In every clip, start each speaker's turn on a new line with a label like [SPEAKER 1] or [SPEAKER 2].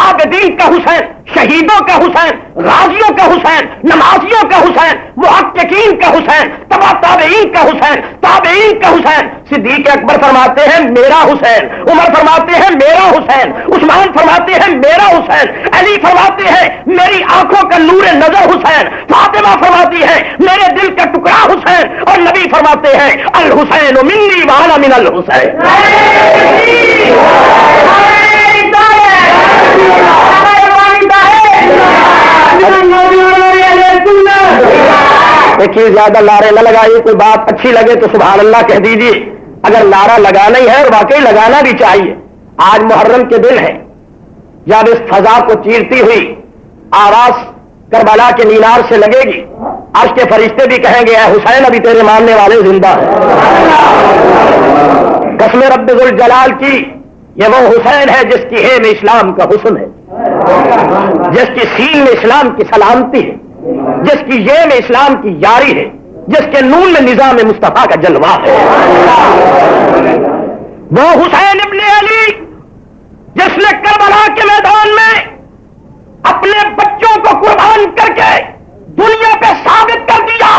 [SPEAKER 1] عابدین کا حسین، شہیدوں کا حسین، غازیوں کا حسین، نمازیوں کا حسین، محققین کا حسین، تبع تابعین کا حسین، تابعین کا حسین۔ صدیق اکبر فرماتے ہیں میرا حسین، عمر فرماتے ہیں میرا حسین، عثمان فرماتے ہیں میرا حسین، علی فرماتے ہیں میری آنکھوں کا نور نظر حسین، فاطمہ فرماتی ہے میرے دل کا ٹکڑا حسین، اور نبی فرماتے ہیں الحسین منی وانا من الحسین۔ دیکھیے زیادہ نعرے نہ لگائیے، کوئی بات اچھی لگے تو سبحان اللہ کہہ دیجیے، اگر نعرہ لگانا ہی ہے اور واقعی لگانا بھی چاہیے۔ آج محرم کے دن ہے جب اس فضا کو چیرتی ہوئی آواز کربلا کے مینار سے لگے گی، عرش کے فرشتے بھی کہیں گے اے حسین ابھی تیرے ماننے والے زندہ ہیں۔ قسم رب ذوالجلال کی یہ وہ حسین ہے جس کی ہے میں اسلام کا حسن ہے، جس کی سین میں اسلام کی سلامتی ہے، جس کی یہ میں اسلام کی یاری ہے، جس کے نون میں نظام مصطفیٰ کا جلوہ ہے۔ وہ حسین ابن علی جس نے کربلا کے میدان میں اپنے بچوں کو قربان کر کے دنیا پہ ثابت کر دیا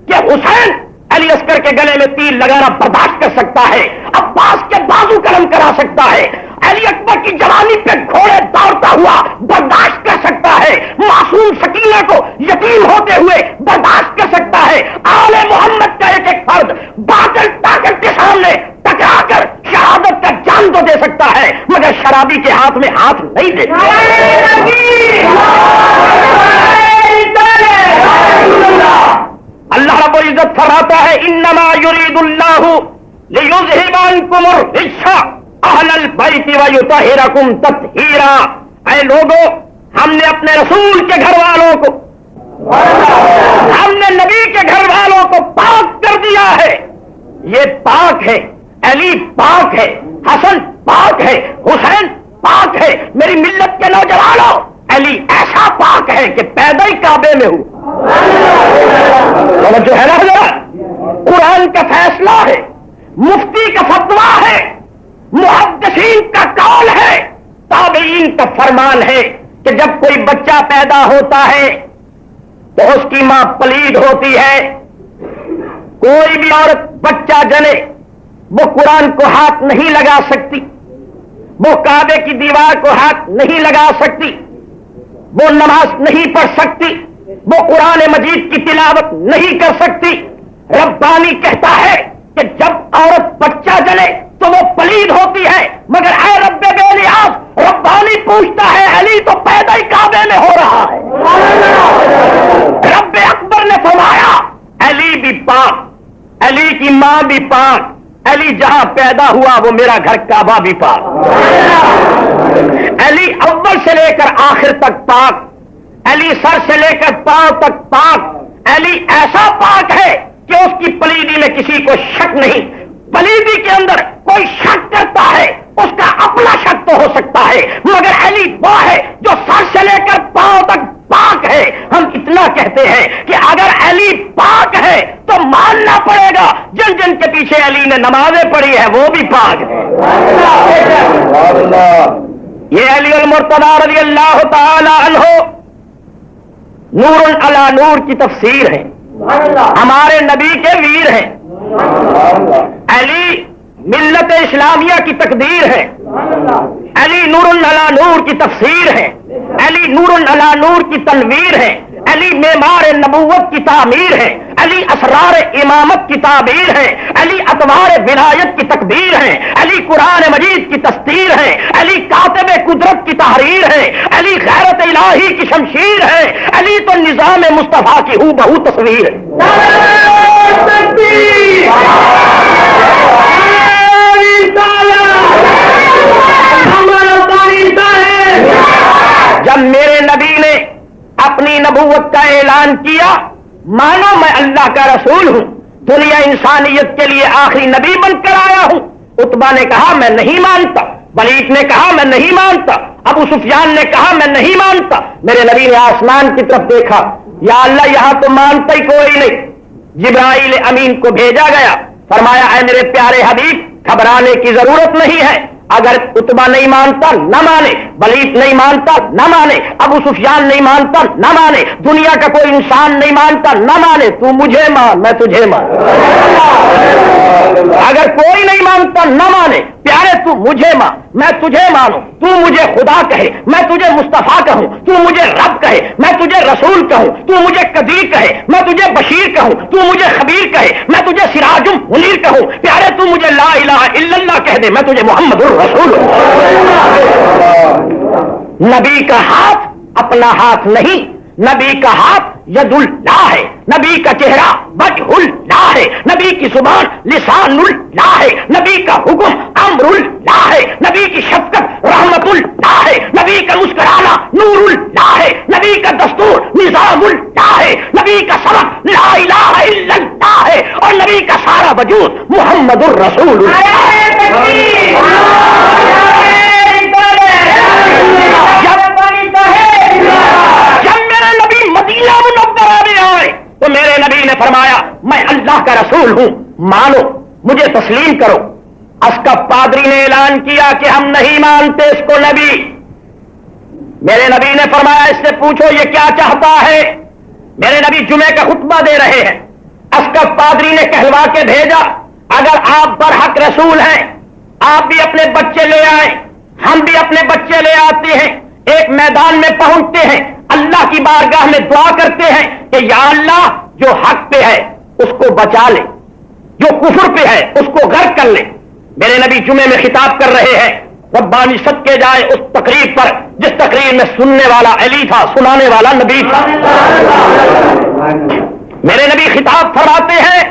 [SPEAKER 1] کہ حسین علی اصغر کے گلے میں تیر لگانا برداشت کر سکتا ہے، عباس کے بازو قلم کرا سکتا ہے، علی اکبر کی جوانی پہ گھوڑے دوڑتا ہوا برداشت کر سکتا ہے، معصوم سکینہ کو یتیم ہوتے ہوئے برداشت کر سکتا ہے، آل محمد کا ایک ایک فرد باطل طاقت کے سامنے ٹکرا کر شہادت کا جان تو دے سکتا ہے مگر شرابی کے ہاتھ میں ہاتھ نہیں دے سکتا۔ اللہ رب العزت فرماتا ہے انما یرید اللہ لیذہب عنکم الرجس اہل البیت ویطہرکم تطہیرا۔ اے لوگوں، ہم نے اپنے رسول کے گھر والوں کو، ہم نے نبی کے گھر والوں کو پاک کر دیا ہے۔ یہ پاک ہے، علی پاک ہے، حسن پاک ہے، حسین پاک ہے۔ میری ملت کے نوجوانوں، علی ایسا پاک ہے کہ پیدا ہی کعبے میں ہو۔ جو ہے نا حضرت، قرآن کا فیصلہ ہے، مفتی کا فتویٰ ہے، محدثین کا قول ہے، تابعین کا فرمان ہے کہ جب کوئی بچہ پیدا ہوتا ہے تو اس کی ماں پلید ہوتی ہے۔ کوئی بھی عورت بچہ جنے وہ قرآن کو ہاتھ نہیں لگا سکتی، وہ کعبے کی دیوار کو ہاتھ نہیں لگا سکتی، وہ نماز نہیں پڑھ سکتی، وہ قرآن مجید کی تلاوت نہیں کر سکتی۔ ربانی کہتا ہے کہ جب عورت بچہ جنے تو وہ پلید ہوتی ہے، مگر اے رب بے نیاز، ربانی پوچھتا ہے علی تو پیدا ہی کعبے میں ہو رہا ہے۔ رب اکبر نے فرمایا علی بھی پاک، علی کی ماں بھی پاک، علی جہاں پیدا ہوا وہ میرا گھر کعبہ بھی پاک۔ علی اول سے لے کر آخر تک پاک، علی سر سے لے کر پاؤں تک پاک۔ علی ایسا پاک ہے کہ اس کی پلیدی میں کسی کو شک نہیں۔ پلیدی کے اندر کوئی شک کرتا ہے اس کا اپنا شک تو ہو سکتا ہے، مگر علی وہ ہے جو سر سے لے کر پاؤں تک پاک ہے۔ ہم اتنا کہتے ہیں کہ اگر علی پاک ہے تو ماننا پڑے گا جن جن کے پیچھے علی نے نمازیں پڑھی ہے وہ بھی پاک ہے۔ یہ علی المرتضی رضی اللہ تعالی عنہ نور علی نور کی تفسیر ہے، ہمارے نبی کے ویر ہیں۔ علی ملت اسلامیہ کی تقدیر ہے، علی نور علی نور کی تفسیر ہے، علی نور علی نور کی تنویر ہے، علی معمار نبوت کی تعمیر ہے، علی اسرار امامت کی تعبیر ہے، علی اطوار ولایت کی تکبیر ہے، علی قرآن مجید کی تستیر ہے، علی کاتب قدرت کی تحریر ہے، علی غیرت الہی کی شمشیر ہے، علی تو نظام مصطفیٰ کی ہو بہو تصویر ہے۔ جب میرے نبی نے اپنی نبوت کا اعلان کیا، مانو میں اللہ کا رسول ہوں، دنیا انسانیت کے لیے آخری نبی بن کر آیا ہوں، عتبہ نے کہا میں نہیں مانتا، ولید نے کہا میں نہیں مانتا، ابو سفیان نے کہا میں نہیں مانتا۔ میرے نبی نے آسمان کی طرف دیکھا، یا اللہ یہاں تو مانتا ہی کوئی نہیں۔ جبرائیل امین کو بھیجا گیا، فرمایا اے میرے پیارے حبیب گھبرانے کی ضرورت نہیں ہے، اگر اتبا نہیں مانتا نہ مانے، ولید نہیں مانتا نہ مانے، ابو سفیان نہیں مانتا نہ مانے، دنیا کا کوئی انسان نہیں مانتا نہ مانے، تو مجھے مان میں تجھے مان۔ اگر کوئی نہیں مانتا نہ مانے، پیارے تو مجھے مان میں تجھے مانوں، تو مجھے خدا کہے میں تجھے مصطفیٰ کہوں، تو مجھے رب کہے میں تجھے رسول کہوں، تو مجھے قدیر کہے میں تجھے بشیر کہوں، تو مجھے خبیر کہے میں تجھے سراج منیر کہوں، پیارے تو مجھے لا الہ الا اللہ کہہ دے میں تجھے محمد الرسول ہوں۔ نبی کا ہاتھ اپنا ہاتھ نہیں، نبی کا ہاتھ ید اللہ ہے، نبی کا چہرہ وجہ اللہ ہے، نبی کی زبان لسان اللہ ہے، نبی کا حکم امر اللہ ہے، نبی کی شفقت رحمت اللہ ہے، نبی کا مسکرانا نور اللہ ہے، نبی کا دستور نظام اللہ ہے، نبی کا سبق لا الہ الا اللہ ہے، اور نبی کا سارا وجود محمد الرسول اللہ۔ مدینہ منورہ میں آئے تو میرے نبی نے فرمایا میں اللہ کا رسول ہوں، مانو مجھے تسلیم کرو۔ اسقف پادری نے اعلان کیا کہ ہم نہیں مانتے اس کو نبی۔ میرے نبی نے فرمایا اس سے پوچھو یہ کیا چاہتا ہے۔ میرے نبی جمعے کا خطبہ دے رہے ہیں، اسقف پادری نے کہلوا کے بھیجا اگر آپ برحق رسول ہیں آپ بھی اپنے بچے لے آئیں، ہم بھی اپنے بچے لے آتے ہیں، ایک میدان میں پہنچتے ہیں، اللہ کی بارگاہ میں دعا کرتے ہیں کہ یا اللہ جو حق پہ ہے اس کو بچا لے، جو کفر پہ ہے اس کو غرق کر لے۔ میرے نبی جمعے میں خطاب کر رہے ہیں، ربانی صدقے جائے اس تقریر پر جس تقریر میں سننے والا علی تھا، سنانے والا نبی تھا۔ میرے نبی خطاب فرماتے ہیں،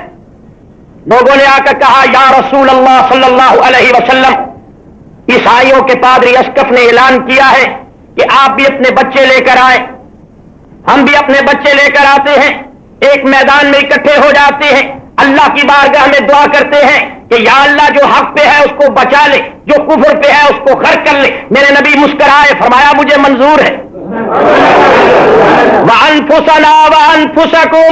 [SPEAKER 1] لوگوں نے آ کر کہا یا رسول اللہ صلی اللہ علیہ وسلم، عیسائیوں کے پادری اسقف نے اعلان کیا ہے کہ آپ بھی اپنے بچے لے کر آئیں، ہم بھی اپنے بچے لے کر آتے ہیں، ایک میدان میں اکٹھے ہو جاتے ہیں، اللہ کی بارگاہ میں دعا کرتے ہیں کہ یا اللہ جو حق پہ ہے اس کو بچا لے، جو کفر پہ ہے اس کو غرق کر لے۔ میرے نبی مسکرائے، فرمایا مجھے منظور ہے۔ وَأَنفُسَنَا وَأَنفُسَكُمْ،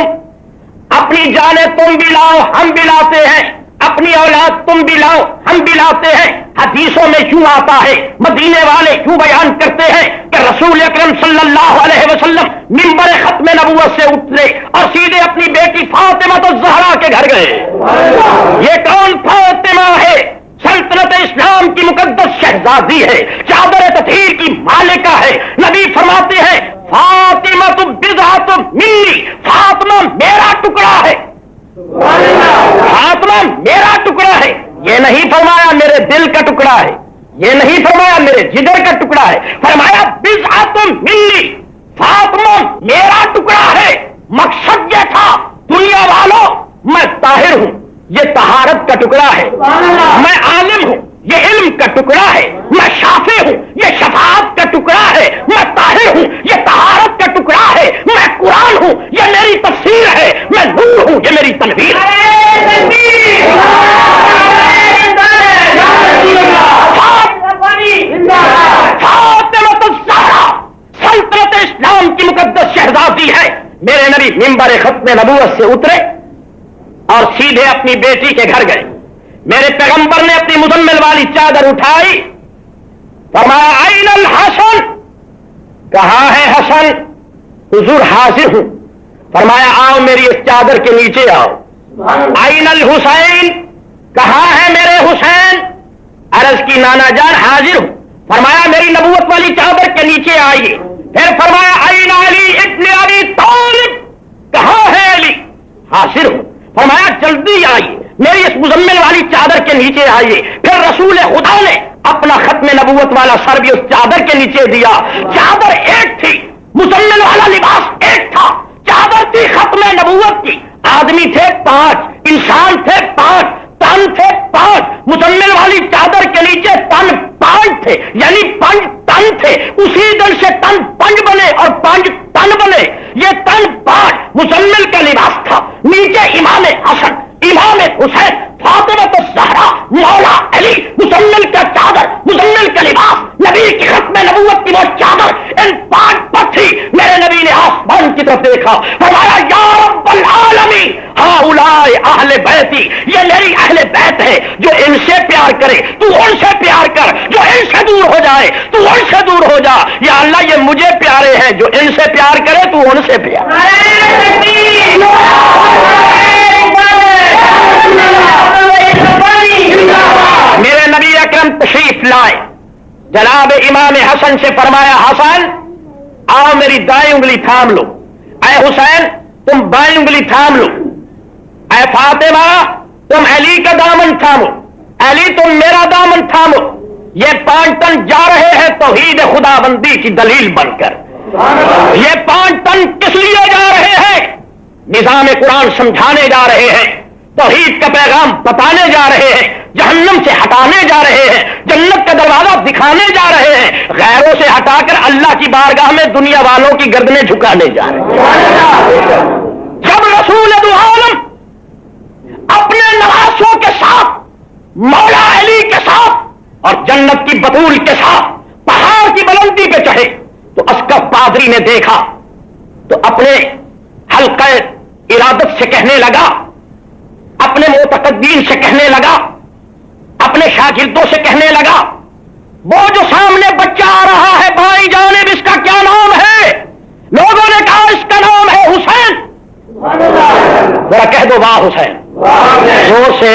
[SPEAKER 1] اپنی جانیں تم بھی لاؤ ہم بھی لاتے ہیں، اپنی اولاد تم بھی لاؤ ہم بھی لاتے ہیں۔ حدیثوں میں کیوں آتا ہے، مدینے والے کیوں بیان کرتے ہیں کہ رسول اکرم صلی اللہ علیہ وسلم منبر ختم نبوت سے اترے اور سیدھے اپنی بیٹی فاطمہ الزہرا کے گھر گئے۔ یہ کون فاطمہ ہے؟ سلطنت اسلام کی مقدس شہزادی ہے، چادر تطہیر کی مالکہ ہے۔ نبی فرماتے ہیں فاطمہ بضعۃ منی، فاطمہ میرا ٹکڑا ہے، فاطمہ میرا ٹکڑا ہے۔ یہ نہیں فرمایا میرے دل کا ٹکڑا ہے، یہ نہیں فرمایا میرے جگر کا ٹکڑا ہے، فرمایا بضعۃ منی، فاطمہ میرا ٹکڑا ہے۔ مقصد یہ تھا دنیا والوں میں طاہر ہوں، یہ طہارت کا ٹکڑا ہے، میں عالم ہوں، یہ علم کا ٹکڑا ہے، میں شافع ہوں، یہ شفاعت کا ٹکڑا ہے، میں طاہر ہوں، یہ طہارت کا ٹکڑا ہے، میں قرآن ہوں، یہ میری تفسیر ہے، میں نور ہوں، یہ میری تنویر ہے۔ فاطمہ الزہرا سلطنت اسلام کی مقدس شہزادی ہے۔ میرے نبی منبر ختم نبوت سے اترے اور سیدھے اپنی بیٹی کے گھر گئے۔ میرے پیغمبر نے اپنی مزمل والی چادر اٹھائی، فرمایا این الحسن، کہاں ہے حسن؟ حضور حاضر ہوں۔ فرمایا آؤ میری اس چادر کے نیچے آؤ۔ این الحسین، کہاں ہے میرے حسین؟ عرض کی نانا جان حاضر ہوں۔ فرمایا میری نبوت والی چادر کے نیچے آئیے۔ پھر فرمایا این علی ابن ابی طالب، کہاں ہے علی؟ حاضر ہوں۔ فرمایا جلدی آئیے، میری اس مزمل والی چادر کے نیچے آئیے۔ پھر رسول خدا نے اپنا ختم نبوت والا سر بھی اس چادر کے نیچے دیا۔ چادر ایک تھی، مزمل والا لباس ایک تھا، چادر تھی ختم نبوت کی۔ آدمی تھے 5، انسان تھے 5، تن تھے 5، مزمل والی چادر کے نیچے تن 5 تھے، یعنی 5 تن تھے۔ اسی دن سے تن 5 بنے اور 5 تن بنے۔ یہ تن 5 مزمل کا لباس تھا، نیچے امام حسن، امام حسین، فاطمہ الزہرا، مولا علی، مزمل کا چادر، مزمل کا لباس، نبی کی ختم نبوت کی وہ چادر ان 5 پر تھی۔ میرے نبی نے آسمان کی طرف دیکھا، فرمایا یا رب العالمین ہؤلاء اہل بیتی، یہ میری اہل بیت ہے جو ان سے پیار پیار کرے تو ان سے پیار کر، جو ان سے دور ہو جائے تو ان سے دور ہو جا۔ یا اللہ یہ مجھے پیارے ہیں، جو ان سے پیار کرے تو ان سے پیار۔ میرے نبی اکرم تشریف لائے، جناب امام حسن سے فرمایا حسن آؤ میری دائیں انگلی تھام لو، اے حسین تم بائیں انگلی تھام لو، اے فاطمہ تم علی کا دامن تھامو، علی تم میرا دامن تھامو۔ یہ 5 تن جا رہے ہیں توحید خدا بندی کی دلیل بن کر۔ یہ 5 تن کس لیے جا رہے ہیں؟ نظام قرآن سمجھانے جا رہے ہیں، توحید کا پیغام بتانے جا رہے ہیں، جہنم سے ہٹانے جا رہے ہیں، جنت کا دروازہ دکھانے جا رہے ہیں، غیروں سے ہٹا کر اللہ کی بارگاہ میں دنیا والوں کی گردنیں جھکانے جا رہے ہیں۔ جب رسول دو عالم اپنے نواسوں کے ساتھ، مولا علی کے ساتھ اور جنت کی بطول کے ساتھ پہاڑ کی بلندی پہ چڑھے تو اسقف پادری نے دیکھا تو اپنے حلقہ ارادت سے کہنے لگا، اپنے معتقدین سے کہنے لگا، اپنے شاگردوں سے کہنے لگا وہ جو سامنے بچہ آ رہا ہے بھائی جانب اس کا کیا نام ہے؟ لوگوں نے کہا اس کا نام ہے حسین۔ ذرا کہہ دو واہ حسین، زور سے،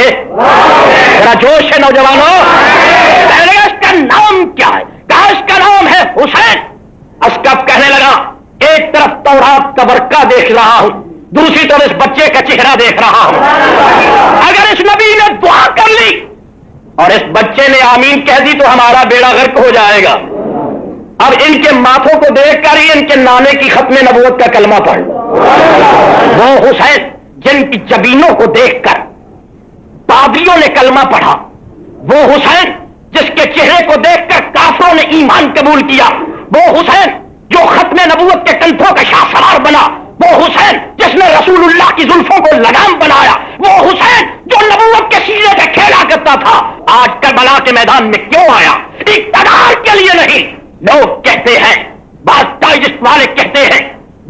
[SPEAKER 1] ذرا جوش سے نوجوانوں، اس کا نام کیا ہے؟ کہا اس کا نام ہے حسین۔ اسقف کہنے لگا ایک طرف تورات کا ورقہ دیکھ رہا ہوں، دوسری طرف اس بچے کا چہرہ دیکھ رہا ہوں۔ اگر اس نبی نے دعا کر لی اور اس بچے نے آمین کہہ دی تو ہمارا بیڑا غرق ہو جائے گا۔ اب ان کے ماتھوں کو دیکھ کر ہی ان کے نانے کی ختم نبوت کا کلمہ پڑھ لو۔ وہ حسین جن کی جبینوں کو دیکھ کر پادریوں نے کلمہ پڑھا، وہ حسین جس کے چہرے کو دیکھ کر کافروں نے ایمان قبول کیا، وہ حسین جو ختم نبوت کے کنٹھوں کا شاہ سوار بنا، وہ حسین جس نے رسول اللہ کی زلفوں کو لگام بنایا، وہ حسین جو نبوت کے سینے پہ کھیلا کرتا تھا، آج کربلا کے میدان میں کیوں آیا؟ اقتدار کے لیے نہیں۔ لوگ کہتے ہیں، بعض ڈائجسٹ والے کہتے ہیں،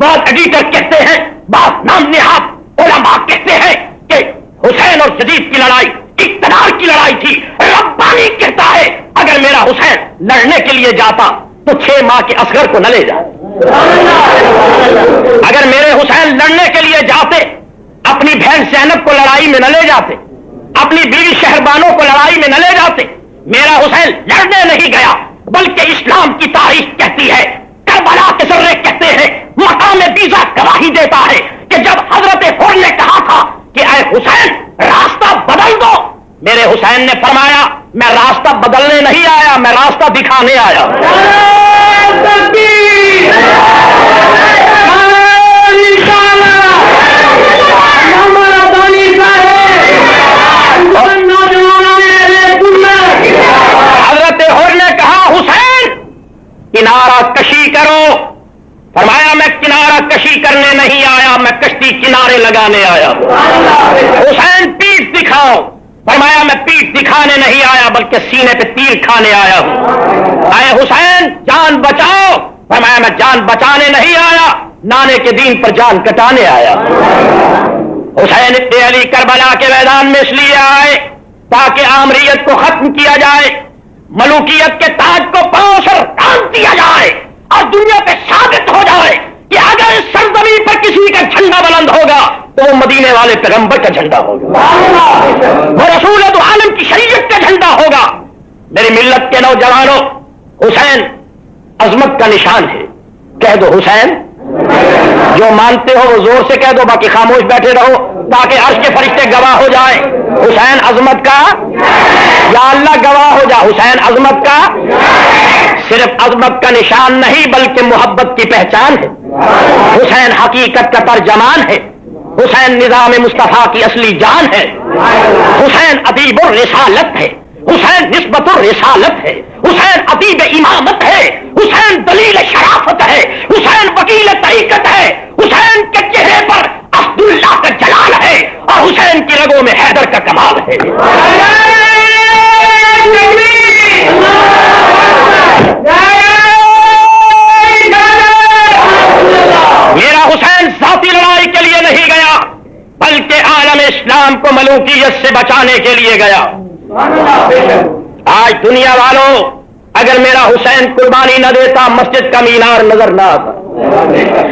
[SPEAKER 1] بعض ایڈیٹر کہتے ہیں، بعض نام نہاد علماء کہتے ہیں کہ حسین اور یزید کی لڑائی اقتدار کی لڑائی تھی۔ ربانی کہتا ہے اگر میرا حسین لڑنے کے لیے جاتا تو 6 ماہ کے اصغر کو نہ لے جاتا۔ اگر میرے حسین لڑنے کے لیے جاتے اپنی بہن زینب کو لڑائی میں نہ لے جاتے، اپنی بیوی شہربانوں کو لڑائی میں نہ لے جاتے۔ میرا حسین لڑنے نہیں گیا بلکہ اسلام کی تاریخ کہتی ہے، کربلا کے ذرے کہتے ہیں، مقام بیضا گواہی دیتا ہے کہ جب حضرت حر نے کہا تھا کہ اے حسین راستہ بدل دو، میرے حسین نے فرمایا میں راستہ بدلنے نہیں آیا، میں راستہ دکھانے آیا۔ حضرت حر نے کہا حسین کنارہ کشی کرو، فرمایا میں کنارہ کشی کرنے نہیں آیا، میں کشتی کنارے لگانے آیا۔ حسین پیٹھ دکھاؤ، فرمایا میں پیٹھ دکھانے نہیں آیا بلکہ سینے پہ تیر کھانے آیا ہوں۔ اے حسین جان بچاؤ، فرمایا میں جان بچانے نہیں آیا، نانے کے دین پر جان کٹانے آیا۔ حسین ابن علی کربلا کے میدان میں اس لیے آئے تاکہ آمریت کو ختم کیا جائے، ملوکیت کے تاج کو پاؤں سے کام دیا جائے اور دنیا پہ ثابت ہو جائے کہ اگر اس سرزمین پر کسی کا جھنڈا بلند ہوگا تو وہ مدینے والے پیغمبر کا جھنڈا ہوگا، وہ رسول دو عالم کی شریعت کا جھنڈا ہوگا۔ میری ملت کے نوجوانوں، حسین عظمت کا نشان ہے، کہہ دو حسین۔ جو مانتے ہو وہ زور سے کہہ دو، باقی خاموش بیٹھے رہو تاکہ عرش کے فرشتے گواہ ہو جائیں۔ حسین عظمت کا، یا اللہ گواہ ہو جا، حسین عظمت کا صرف عظمت کا نشان نہیں بلکہ محبت کی پہچان ہے۔ حسین حقیقت کا ترجمان ہے، حسین نظام مصطفیٰ کی اصلی جان ہے، حسین ادیب الرسالت ہے، حسین نسبت الرسالت ہے، حسین ادیب امامت ہے، حسین دلیل شرافت ہے، حسین وکیل طریقت ہے، حسین کے چہرے پر اسد اللہ کا جلال ہے اور حسین کی رگوں میں حیدر کا کمال ہے۔ میرا حسین ذاتی لڑائی کے لیے نہیں گیا بلکہ عالم اسلام کو ملوکیت سے بچانے کے لیے گیا۔ آج دنیا والوں اگر میرا حسین قربانی نہ دیتا مسجد کا مینار نظر نہ آتا،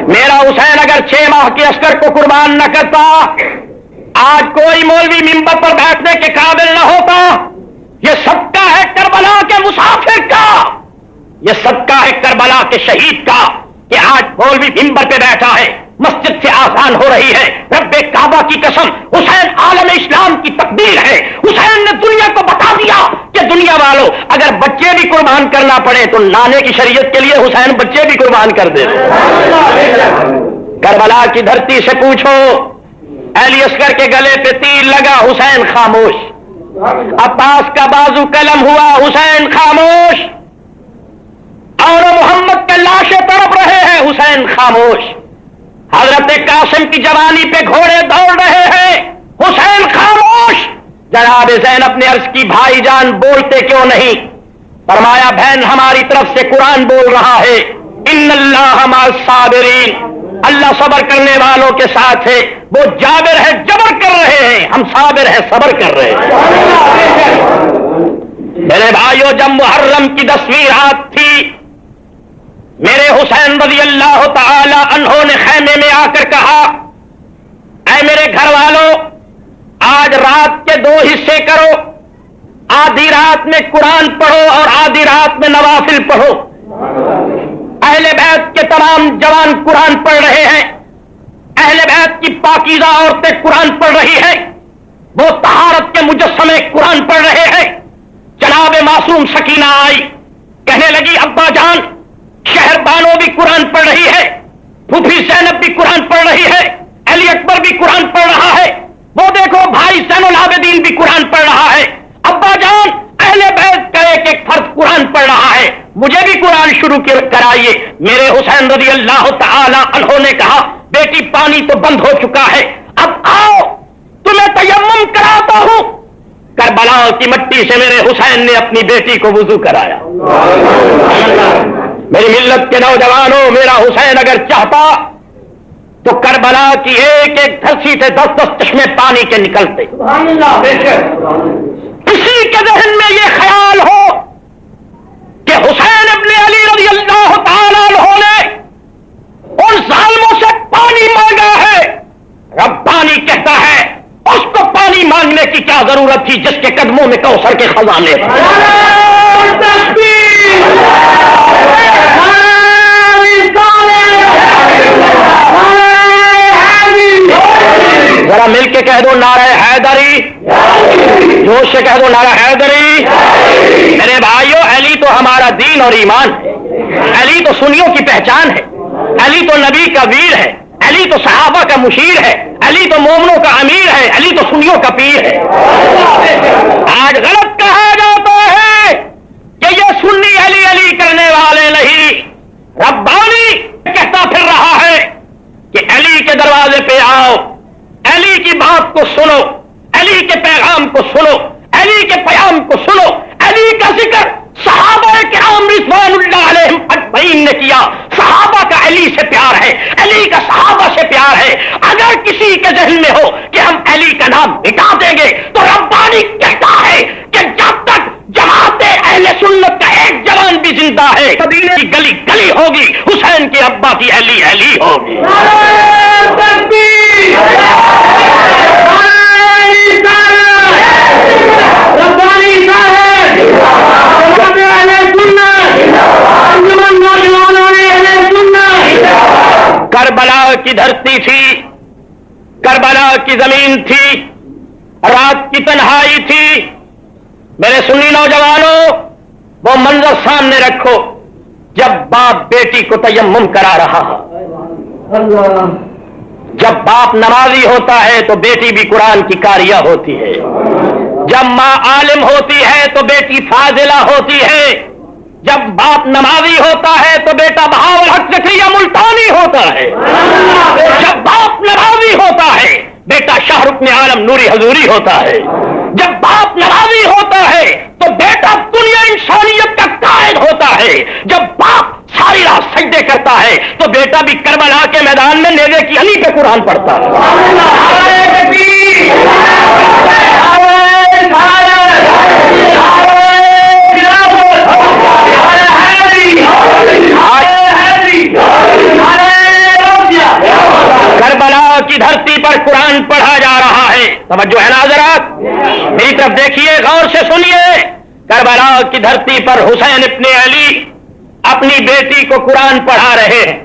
[SPEAKER 1] میرا حسین اگر 6 ماہ کے عسکر کو قربان نہ کرتا آج کوئی مولوی ممبر پر بیٹھنے کے قابل نہ ہوتا۔ یہ صدقہ ہے کربلا کے مسافر کا، یہ صدقہ ہے کربلا کے شہید کا کہ آج مولوی ممبر پہ بیٹھا ہے، مسجد سے آسان ہو رہی ہے۔ رب کعبہ کی قسم، حسین عالم اسلام کی تقدیر ہے۔ حسین نے دنیا کو بتا دیا کہ دنیا والوں اگر بچے بھی قربان کرنا پڑے تو نانے کی شریعت کے لیے حسین بچے بھی قربان کر دے۔ کربلا کی دھرتی سے پوچھو، علی اصغر کے گلے پہ تیر لگا، حسین خاموش۔ عباس کا بازو قلم ہوا، حسین خاموش۔ اور محمد کے لاشیں تڑپ رہے ہیں، حسین خاموش۔ حضرت قاسم کی جوانی پہ گھوڑے دوڑ رہے ہیں، حسین خاموش۔ جناب زینب نے عرض کی بھائی جان بولتے کیوں نہیں؟ فرمایا بہن ہماری طرف سے قرآن بول رہا ہے، ان اللہ مع الصابرین، اللہ صبر کرنے والوں کے ساتھ ہے۔ وہ جابر ہے جبر کر رہے ہیں، ہم صابر ہیں صبر کر رہے ہیں۔ میرے بھائیو جب محرم کی 10ویں رات تھی، میرے حسین رضی اللہ تعالی عنہ نے خیمے میں آ کر کہا، اے میرے گھر والوں آج رات کے 2 حصے کرو، آدھی رات میں قرآن پڑھو اور آدھی رات میں نوافل پڑھو۔ اہل بیت کے تمام جوان قرآن پڑھ رہے ہیں، اہل بیت کی پاکیزہ عورتیں قرآن پڑھ رہی ہیں، وہ طہارت کے مجسمے قرآن پڑھ رہے ہیں۔ جناب معصوم سکینہ آئی، کہنے لگی ابا جان شہر بانو بھی قرآن پڑھ رہی ہے، پھوپھی زینب بھی قرآن پڑھ رہی ہے، علی اکبر بھی قرآن پڑھ رہا ہے، وہ دیکھو بھائی زین العابدین بھی قرآن پڑھ رہا ہے۔ ابا جان اہل بیت کا ایک ایک فرد قرآن پڑھ رہا ہے، مجھے بھی قرآن شروع کرائیے۔ میرے حسین رضی اللہ تعالی عنہ نے کہا بیٹی پانی تو بند ہو چکا ہے، اب آؤ تمہیں تیمم کراتا ہوں۔ کربلا کی مٹی سے میرے حسین نے اپنی بیٹی کو وضو کرایا۔ میری ملت کے نوجوانوں، میرا حسین اگر چاہتا تو کربلا کی ایک ایک دھرسی سے 10 چشمے پانی کے نکلتے۔ کسی کے ذہن میں یہ خیال ہو کہ حسین ابن علی رضی اللہ تعالیٰ عنہ نے ان ظالموں سے پانی مانگا ہے، ربانی کہتا ہے اس کو پانی مانگنے کی کیا ضرورت تھی جس کے قدموں میں کوثر کے خزانے تھے۔ ذرا مل کے کہہ دو نعرہ حیدری، جوش سے کہہ دو نعرہ حیدری۔ میرے بھائیو علی تو ہمارا دین اور ایمان ہے، علی تو سنیوں کی پہچان ہے، علی تو نبی کا ویر ہے، علی تو صحابہ کا مشیر ہے، علی تو مومنوں کا امیر ہے، علی تو سنیوں کا پیر ہے۔ آج غلط کہا جاتا ہے کہ یہ سنی علی علی کرنے والے نہیں، ربانی کہتا پھر رہا ہے کہ علی کے دروازے پہ آؤ، علی کی بات کو سنو، علی کے پیغام کو سنو، علی کے پیام کو سنو۔ علی کا ذکر صحابہ کرام رضوان اللہ علیہم اجمعین نے کیا، صحابہ کا علی سے پیار ہے، علی کا صحابہ سے پیار ہے۔ اگر کسی کے ذہن میں ہو کہ ہم علی کا نام مٹا دیں گے تو ربانی کہتا ہے کہ جب تک جماعت اہل سنت کا ایک جوان بھی زندہ ہے مدینے کی گلی گلی ہوگی، حسین کے ابا کی علی علی ہوگی۔ کربلا کی دھرتی تھی، کربلا کی زمین تھی، رات کی تنہائی تھی۔ میرے سنی نوجوانوں وہ منظر سامنے رکھو جب باپ بیٹی کو تیمم کرا رہا، جب باپ نمازی ہوتا ہے تو بیٹی بھی قرآن کی قاریہ ہوتی ہے، جب ماں عالم ہوتی ہے تو بیٹی فاضلہ ہوتی ہے، جب باپ نمازی ہوتا ہے تو بیٹا بہاول حق زکریا ملتانی ہوتا ہے، جب باپ نمازی ہوتا ہے بیٹا شاہ رکن عالم نوری حضوری ہوتا ہے، جب باپ نمازی ہوتا ہے تو بیٹا دنیا انسانیت کا قائد ہوتا ہے، جب باپ ساری رات سجدے کرتا ہے تو بیٹا بھی کربلا کے میدان میں نیزے کی علی پہ قرآن پڑھتا ہے۔ توجہ ہے نا حضرات؟ میری طرف دیکھیے، غور سے سنیے. کربلا کی دھرتی پر حسین ابن علی اپنی بیٹی کو قرآن پڑھا رہے ہیں.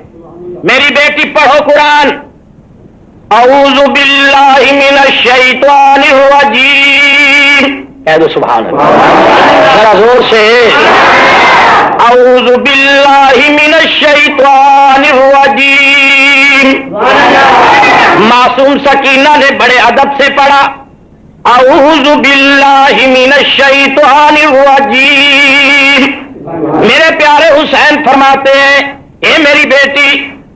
[SPEAKER 1] میری بیٹی پڑھو قرآن. اعوذ باللہ من الشیطان الرجیم. کہہ دو سبحان اللہ ذرا زور سے. اعوذ باللہ من الشیطان الرجیم. معصوم سکینہ نے بڑے ادب سے پڑھا اعوذ باللہ من الشیطان الرجیم. میرے پیارے حسین فرماتے ہیں اے میری بیٹی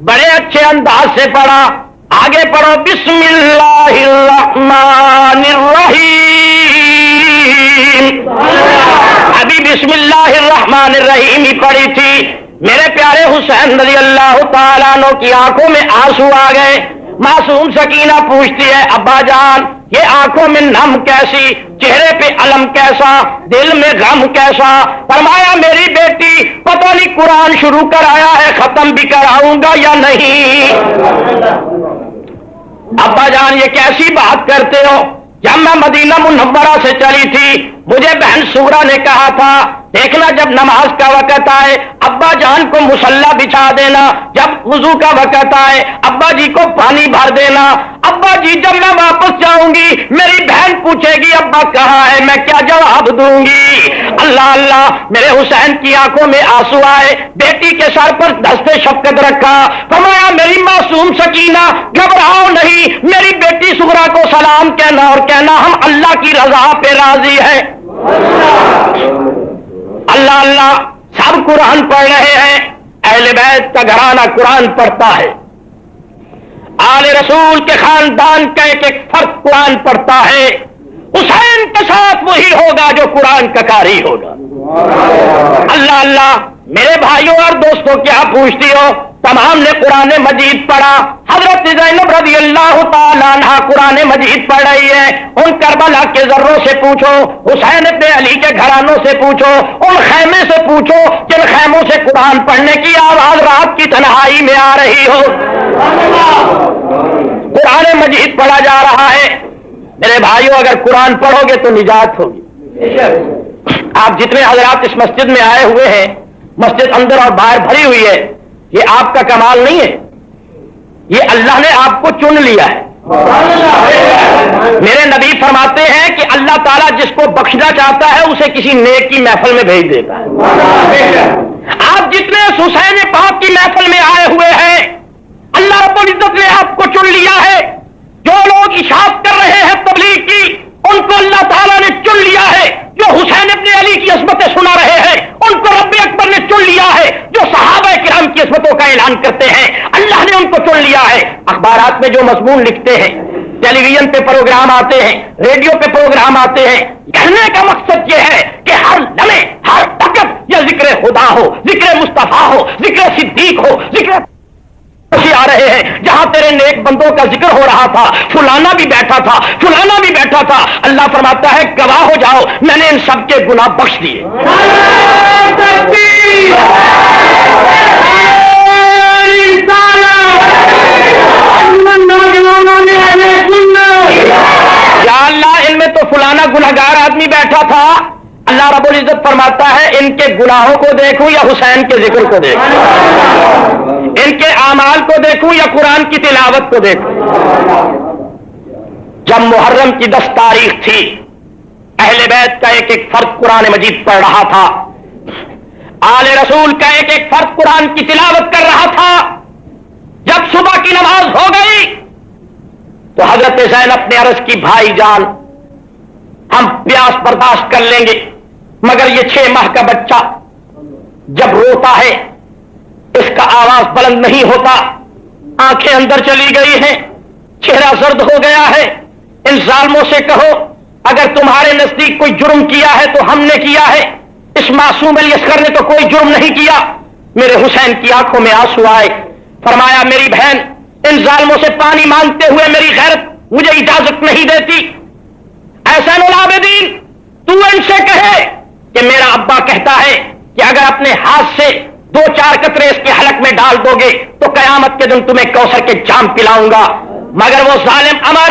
[SPEAKER 1] بڑے اچھے انداز سے پڑھا. آگے پڑھو بسم اللہ الرحمن الرحیم. ابھی بسم اللہ الرحمن الرحیم ہی پڑھی تھی. میرے پیارے حسین رضی اللہ تعالیٰ عنہ کی آنکھوں میں آنسو آ گئے. معصوم سکینہ پوچھتی ہے ابا جان یہ آنکھوں میں نم کیسی، چہرے پہ علم کیسا، دل میں غم کیسا؟ فرمایا میری بیٹی پتہ نہیں قرآن شروع کر آیا ہے ختم بھی کراؤں گا یا نہیں. ابا جان یہ کیسی بات کرتے ہو؟ جب میں مدینہ منورہ سے چلی تھی مجھے بہن سورا نے کہا تھا دیکھنا جب نماز کا وقت آئے ابا جان کو مصلی بچھا دینا، جب وضو کا وقت آئے ابا جی کو پانی بھر دینا. ابا جی جب میں واپس جاؤں گی میری بہن پوچھے گی ابا کہاں ہے، میں کیا جواب دوں گی؟ اللہ اللہ. میرے حسین کی آنکھوں میں آنسو آئے. بیٹی کے سر پر دستے شفقت رکھا. فرمایا میری معصوم سکینہ گھبراؤ نہیں، میری بیٹی سغرا کو سلام کہنا اور کہنا ہم اللہ کی رضا پہ راضی ہیں. اللہ اللہ. سب قرآن پڑھ رہے ہیں. اہل بیت کا گھرانہ قرآن پڑھتا ہے. آل رسول کے خاندان کا ایک ایک فرد قرآن پڑھتا ہے. حسین کے ساتھ وہی ہوگا جو قرآن کا قاری ہوگا. اللہ اللہ. میرے بھائیوں اور دوستوں کیا پوچھتی ہو؟ تمام نے قرآن مجید پڑھا. حضرت زینب رضی اللہ تعالیٰ عنہ قرآن مجید پڑھ رہی ہے. ان کربلا کے ذروں سے پوچھو، حسین ابن علی کے گھرانوں سے پوچھو، ان خیمے سے پوچھو جن خیموں سے قرآن پڑھنے کی آواز رات کی تنہائی میں آ رہی ہو. قرآن مجید پڑھا جا رہا ہے. میرے بھائیوں اگر قرآن پڑھو گے تو نجات ہوگی. آپ جتنے حضرات اس مسجد میں آئے ہوئے ہیں، مسجد اندر اور باہر بھری ہوئی ہے، یہ آپ کا کمال نہیں ہے، یہ اللہ نے آپ کو چن لیا ہے. میرے نبی فرماتے ہیں کہ اللہ تعالیٰ جس کو بخشنا چاہتا ہے اسے کسی نیک کی محفل میں بھیج دیتا ہے. آپ جتنے حسین پاک کی محفل میں آئے ہوئے ہیں اللہ رب العزت نے آپ کو چن لیا ہے. جو لوگ اشاعت کر رہے ہیں تبلیغ کی ان کو اللہ تعالیٰ نے چن لیا ہے. جو حسین ابن علی کی عظمتیں سنا رہے ہیں ان کو رب اکبر نے چن لیا ہے. جو صحابہ کرام کی عظمتوں کا اعلان کرتے ہیں اللہ نے ان کو چن لیا ہے. اخبارات میں جو مضمون لکھتے ہیں، ٹیلی ویژن پہ پروگرام آتے ہیں، ریڈیو پہ پروگرام آتے ہیں، کہنے کا مقصد یہ ہے کہ ہر لمحے ہر وقت یہ ذکر خدا ہو، ذکر مصطفیٰ ہو، ذکر صدیق ہو، ذکر آ رہے ہیں. جہاں تیرے نیک بندوں کا ذکر ہو رہا تھا فلانا بھی بیٹھا تھا، فلانا بھی بیٹھا تھا. اللہ فرماتا ہے گواہ ہو جاؤ میں نے ان سب کے گناہ بخش دیے. یا اللہ ان میں تو فلانا گنہگار آدمی بیٹھا تھا. اللہ رب العزت فرماتا ہے ان کے گناہوں کو دیکھوں یا حسین کے ذکر کو دیکھوں، ان کے اعمال کو دیکھوں یا قرآن کی تلاوت کو دیکھوں. جب محرم کی 10 تاریخ تھی اہل بیت کا ایک ایک فرد قرآن مجید پڑھ رہا تھا. آل رسول کا ایک ایک فرد قرآن کی تلاوت کر رہا تھا. جب صبح کی نماز ہو گئی تو حضرت زینب نے عرض کی بھائی جان ہم پیاس برداشت کر لیں گے مگر یہ 6 ماہ کا بچہ جب روتا ہے اس کا آواز بلند نہیں ہوتا، آنکھیں اندر چلی گئی ہیں، چہرہ زرد ہو گیا ہے. ان ظالموں سے کہو اگر تمہارے نزدیک کوئی جرم کیا ہے تو ہم نے کیا ہے، اس معصوم علی اصغر نے تو کوئی جرم نہیں کیا. میرے حسین کی آنکھوں میں آنسو آئے. فرمایا میری بہن ان ظالموں سے پانی مانگتے ہوئے میری غیرت مجھے اجازت نہیں دیتی. احسن العابدین تو ان سے کہے کہ میرا ابا کہتا ہے کہ اگر اپنے ہاتھ سے 2-4 قطرے اس کے حلق میں ڈال دو گے تو قیامت کے دن تمہیں کوثر کے جام پلاؤں گا. مگر وہ ظالم عمر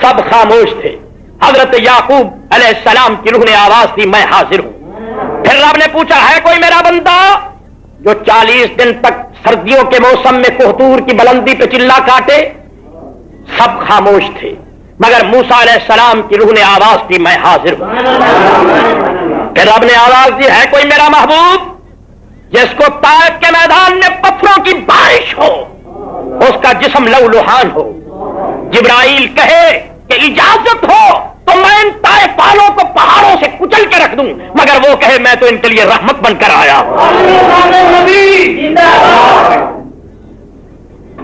[SPEAKER 1] سب خاموش تھے. حضرت یعقوب علیہ السلام کی روح نے آواز دی میں حاضر ہوں. پھر رب نے پوچھا ہے کوئی میرا بندہ جو 40 دن تک سردیوں کے موسم میں کوہتور کی بلندی پہ چلا کاٹے؟ سب خاموش تھے مگر موسیٰ علیہ السلام کی روح نے آواز دی میں حاضر ہوں. پھر رب نے آواز دی ہے کوئی میرا محبوب جس کو طائف کے میدان میں پتھروں کی بارش ہو، اس کا جسم لہولہان ہو، جبرائیل کہے کہ اجازت ہو تو میں ان طائف والوں کو پہاڑوں سے کچل کے رکھ دوں، مگر وہ کہے میں تو ان کے لیے رحمت بن کر آیا ہوں.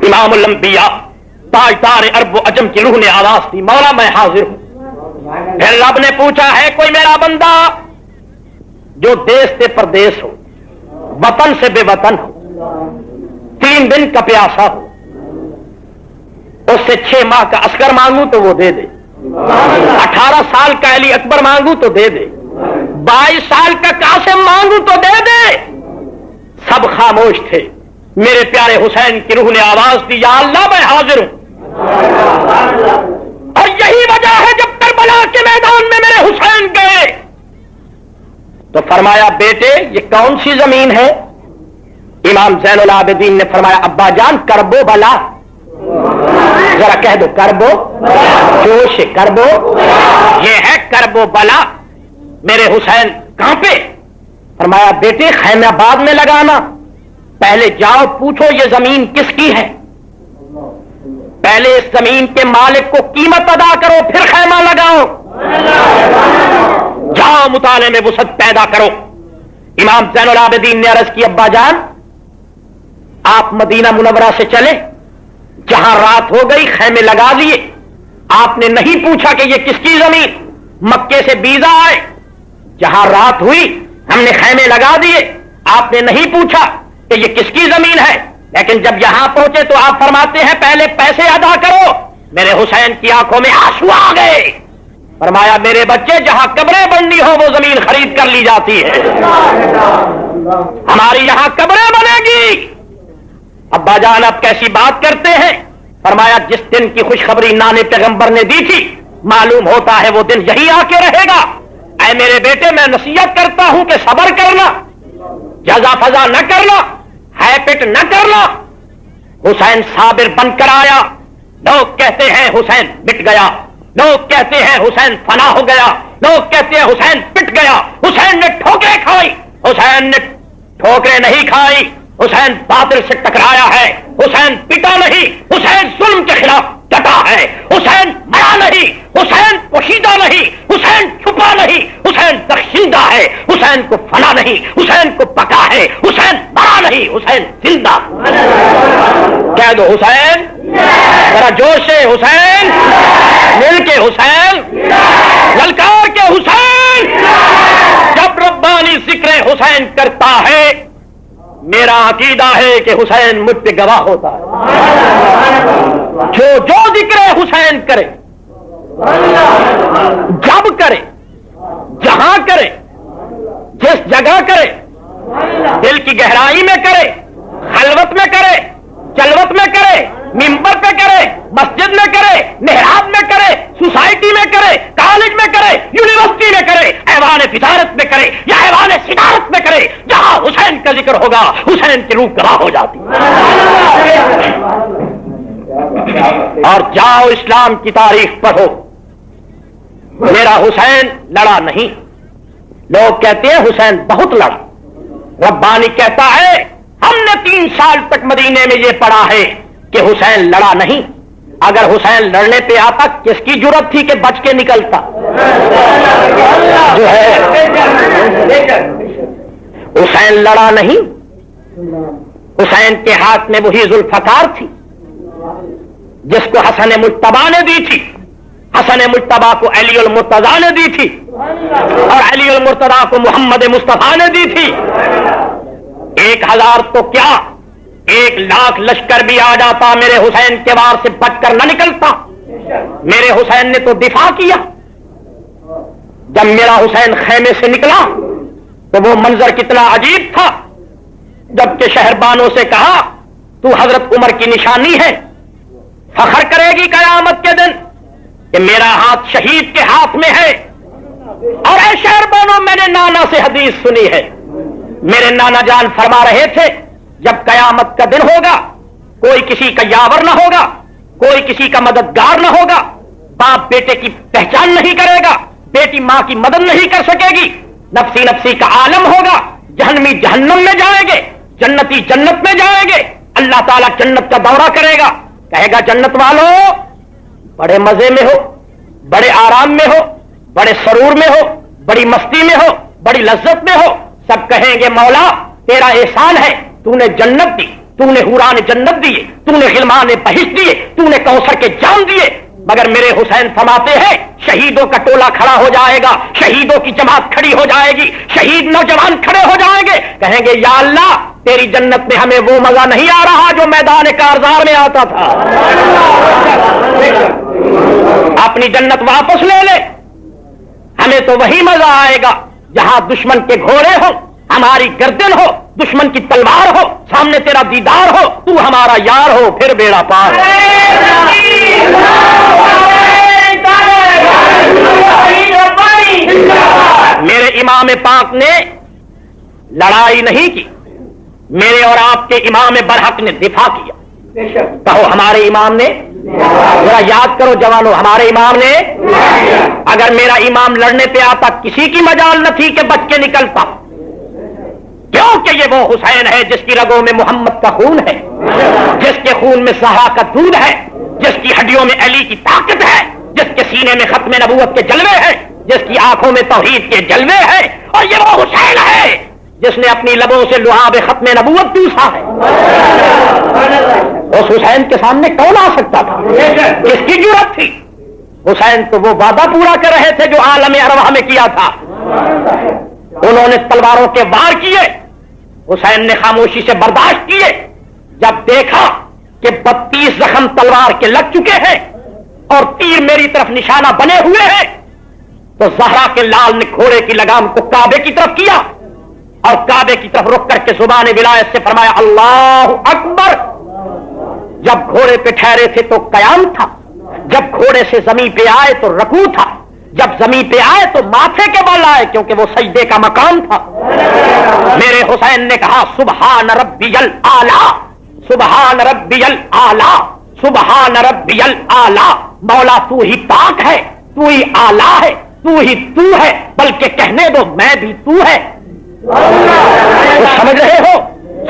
[SPEAKER 1] امام الانبیاء تاجدار عرب و عجم کی روح نے آواز دی مولا میں حاضر ہوں. پھر رب نے پوچھا ہے کوئی میرا بندہ جو دیس سے پردیس ہو، وطن سے بے وطن ہو، 3 دن کا پیاسا ہو، اس سے 6 ماہ کا عسکر مانگوں تو وہ دے دے، 18 سال کا علی اکبر مانگوں تو دے دے، 22 سال کا قاسم مانگوں تو دے دے. سب خاموش تھے. میرے پیارے حسین کی روح نے آواز دی یا اللہ میں حاضر ہوں. اور یہی وجہ ہے جب کربلا کے میدان میں میرے حسین گئے تو فرمایا بیٹے یہ کون سی زمین ہے؟ امام زین العابدین نے فرمایا ابا جان کربو بلا. ذرا کہہ دو کربو، جوش کربو، یہ ہے کربو بلا. میرے حسین کہاں پہ؟ فرمایا بیٹے خیمہ آباد میں لگانا. پہلے جاؤ پوچھو یہ زمین کس کی ہے، پہلے اس زمین کے مالک کو قیمت ادا کرو پھر خیمہ لگاؤ. جاؤ مطالعے میں وسعت پیدا کرو. امام زین العابدین نے عرض کی ابا جان آپ مدینہ منورہ سے چلے، جہاں رات ہو گئی خیمے لگا لیے. آپ نے نہیں پوچھا کہ یہ کس کی زمین، مکے سے بیزا آئے، جہاں رات ہوئی ہم نے خیمے لگا دیے. آپ نے نہیں پوچھا کہ یہ کس کی زمین ہے، لیکن جب یہاں پہنچے تو آپ فرماتے ہیں پہلے پیسے ادا کرو. میرے حسین کی آنکھوں میں آنسو آ گئے. فرمایا میرے بچے جہاں قبریں بننی ہو وہ زمین خرید کر لی جاتی ہے، ہماری یہاں قبریں بنے گی. ابا جان اب کیسی بات کرتے ہیں؟ فرمایا جس دن کی خوشخبری نانے پیغمبر نے دی تھی معلوم ہوتا ہے وہ دن یہی آ کے رہے گا. اے میرے بیٹے میں نصیحت کرتا ہوں کہ صبر کرنا، جزا فضا نہ کرنا، ہے پٹ نہ کرنا. حسین صابر بن کر آیا. لوگ کہتے ہیں حسین مٹ گیا، لوگ کہتے ہیں حسین فنا ہو گیا، لوگ کہتے ہیں حسین پٹ گیا. حسین نے ٹھوکریں کھائی، حسین نے ٹھوکریں نہیں کھائی. حسین باطل سے ٹکرایا ہے، حسین پٹا نہیں، حسین ظلم کے خلاف ڈٹا ہے. حسین مرا نہیں، حسین پوشیدہ نہیں، حسین چھپا نہیں، حسین بخشیدہ ہے. حسین کو فنا نہیں، حسین کو پکا ہے. حسین مرا نہیں، حسین زندہ. کہہ دو حسین، ذرا جوش ہے حسین، مل کے حسین، للکار کے حسین. جب ربانی ذکر حسین کرتا ہے میرا عقیدہ ہے کہ حسین مجھ پہ گواہ ہوتا ہے. جو ذکر حسین کرے، جب کرے، جہاں کرے، جس جگہ کرے، دل کی گہرائی میں کرے، خلوت میں کرے، جلوت میں کرے، ممبر پہ کرے، مسجد میں کرے، محراب میں کرے، سوسائٹی میں کرے، کالج میں کرے، یونیورسٹی میں کرے، ایوان تجارت میں کرے یا ایوان صدارت میں کرے، جہاں حسین کا ذکر ہوگا حسین کی روح گواہ ہو جاتی. اور جاؤ اسلام کی تاریخ پڑھو. میرا حسین لڑا نہیں. لوگ کہتے ہیں حسین بہت لڑا. ربانی کہتا ہے ہم نے 3 سال تک مدینے میں یہ پڑھا ہے کہ حسین لڑا نہیں. اگر حسین لڑنے پہ آتا کس کی جرت تھی کہ بچ کے نکلتا؟ جو ہے حسین لڑا نہیں. حسین کے ہاتھ میں وہی ذوالفقار تھی جس کو حسن مجتبی نے دی تھی. حسن مجتبی کو علی المرتضیٰ نے دی تھی اور علی المرتضیٰ کو محمد مصطفیٰ نے دی تھی. 1000 تو کیا 1,00,000 لشکر بھی آ جاتا میرے حسین کے وار سے بچ کر نہ نکلتا. میرے حسین نے تو دفاع کیا. جب میرا حسین خیمے سے نکلا تو وہ منظر کتنا عجیب تھا. جبکہ شہربانوں سے کہا تو حضرت عمر کی نشانی ہے، فخر کرے گی قیامت کے دن کہ میرا ہاتھ شہید کے ہاتھ میں ہے۔ اور اے شہربانوں، میں نے نانا سے حدیث سنی ہے، میرے نانا جان فرما رہے تھے جب قیامت کا دن ہوگا کوئی کسی کا یاور نہ ہوگا، کوئی کسی کا مددگار نہ ہوگا، باپ بیٹے کی پہچان نہیں کرے گا، بیٹی ماں کی مدد نہیں کر سکے گی، نفسی نفسی کا عالم ہوگا، جہنمی جہنم میں جائیں گے، جنتی جنت میں جائیں گے۔ اللہ تعالیٰ جنت کا دورہ کرے گا، کہے گا جنت والوں بڑے مزے میں ہو، بڑے آرام میں ہو، بڑے سرور میں ہو، بڑی مستی میں ہو، بڑی لذت میں ہو۔ سب کہیں گے مولا تیرا احسان ہے، تو نے جنت دی، تو نے حوران جنت دیے، تو نے غلمان بہشت دیے، تو نے کوثر کے جام دیے، مگر میرے حسین فرماتے ہیں شہیدوں کا ٹولہ کھڑا ہو جائے گا، شہیدوں کی جماعت کھڑی ہو جائے گی، شہید نوجوان کھڑے ہو جائیں گے، کہیں گے یا اللہ تیری جنت میں ہمیں وہ مزہ نہیں آ رہا جو میدان کارزار میں آتا تھا، اپنی جنت واپس لے لے، ہمیں تو وہی مزہ آئے گا جہاں دشمن کے گھوڑے ہو، ہماری گردن ہو، دشمن کی تلوار ہو، سامنے تیرا دیدار ہو، تو ہمارا یار ہو، پھر بیڑا پار ہو۔ میرے امام پاک نے لڑائی نہیں کی، میرے اور آپ کے امام برحق نے دفاع کیا۔ کہو ہمارے امام نے، ذرا یاد کرو جوانوں، ہمارے امام نے، اگر میرا امام لڑنے پہ آتا کسی کی مجال نہ تھی کہ بچ کے نکلتا، کیونکہ یہ وہ حسین ہے جس کی رگوں میں محمد کا خون ہے، جس کے خون میں زہرا کا دودھ ہے، جس کی ہڈیوں میں علی کی طاقت ہے، جس کے سینے میں ختم نبوت کے جلوے ہیں، جس کی آنکھوں میں توحید کے جلوے ہیں، اور یہ وہ حسین ہے جس نے اپنی لبوں سے لعاب ختم نبوت دوسا ہے۔ اس حسین کے سامنے کون آ سکتا تھا؟ کس کی جرأت تھی؟ حسین تو وہ وعدہ پورا کر رہے تھے جو عالم ارواح میں کیا تھا۔ انہوں نے تلواروں کے وار کیے، حسین نے خاموشی سے برداشت کیے۔ جب دیکھا کہ 32 زخم تلوار کے لگ چکے ہیں اور تیر میری طرف نشانہ بنے ہوئے ہیں، تو زہرا کے لال نے گھوڑے کی لگام کو کعبے کی طرف کیا اور کعبے کی طرف رک کر کے زبان ولایت سے فرمایا اللہ اکبر۔ جب گھوڑے پہ ٹھہرے تھے تو قیام تھا، جب گھوڑے سے زمین پہ آئے تو رکوع تھا، جب زمین پہ آئے تو ماتھے کے بل آئے کیونکہ وہ سجدے کا مقام تھا۔ میرے حسین نے کہا سبحان ربی الاعلی، سبحان ربی الاعلی، سبحان ربی الاعلی، مولا تو ہی پاک ہے، تو ہی اعلی ہے، تو ہی تو ہے، بلکہ کہنے دو میں بھی تو ہے۔ سمجھ رہے ہو؟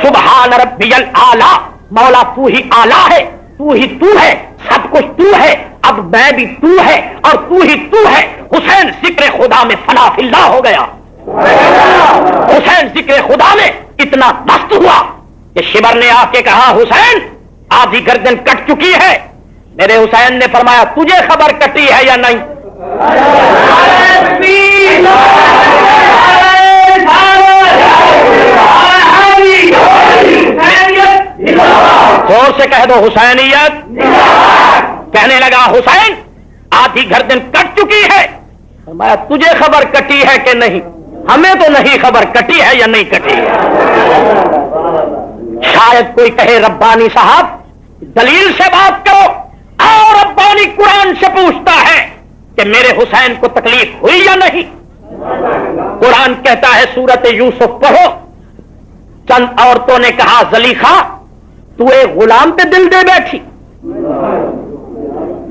[SPEAKER 1] سبحان ربی الاعلی، مولا تو ہی اعلی ہے، تو ہی تو ہے، سب کچھ تو ہے، اب میں بھی تو ہے اور تو ہی تو ہے۔ حسین ذکر خدا میں فنا فی اللہ ہو گیا، حسین ذکر خدا میں اتنا مست ہوا کہ شبر نے آ کے کہا حسین آدھی گردن کٹ چکی ہے۔ میرے حسین نے فرمایا تجھے خبر کٹی ہے یا نہیں؟ زور سے کہہ دو حسینیت۔ کہنے لگا حسین آدھی گردن کٹ چکی ہے، فرمایا تجھے خبر کٹی ہے کہ نہیں؟ ہمیں تو نہیں خبر کٹی ہے یا نہیں کٹی ہے۔ شاید کوئی کہے ربانی صاحب دلیل سے بات کرو، اور ربانی قرآن سے پوچھتا ہے کہ میرے حسین کو تکلیف ہوئی یا نہیں؟ قرآن کہتا ہے سورت یوسف پڑھو، چند عورتوں نے کہا زلیخا تو ایک غلام پہ دل دے بیٹھی۔